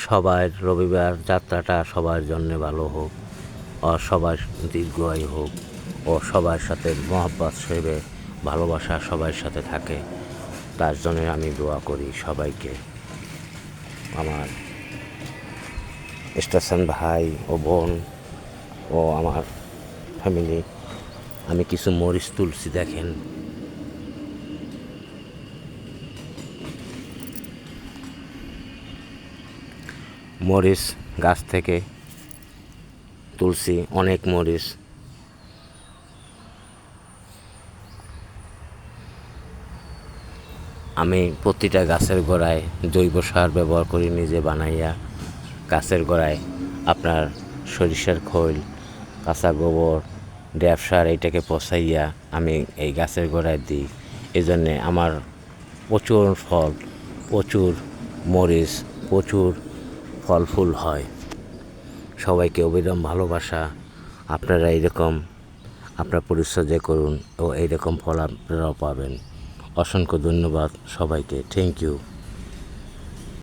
সবার রবিবার যাত্রাটা সবার জন্য ভালো হোক, ও সবার দীর্ঘায়ু হোক, ও সবার সাথে মহব্বত সেবে ভালোবাসা সবার সাথে থাকে, তার জন্য আমি দোয়া করি সবাইকে। আমার স্টেশন ভাই ও বোন ও আমার ফ্যামিলি, আমি কিছু মরিচ তুলছি, দেখেন। মরিচ গাছ থেকে তুলছি, অনেক মরিচ। আমি প্রতিটা গাছের গোড়ায় জৈব সার ব্যবহার করি, নিজে বানাইয়া। গাছের গোড়ায় আপনার সরিষার খৈল, কাঁচা গোবর, ড্যাপ সার এইটাকে পচাইয়া আমি এই গাছের গোড়ায় দিই। এই জন্যে আমার প্রচুর ফল, প্রচুর মরিচ, প্রচুর ফল ফুল হয়। সবাইকে অবিরাম ভালোবাসা। আপনারা এইরকম আপনার পরিচর্যা করুন ও এইরকম ফল আপনারাও পাবেন। অসংখ্য ধন্যবাদ সবাইকে। Thank you.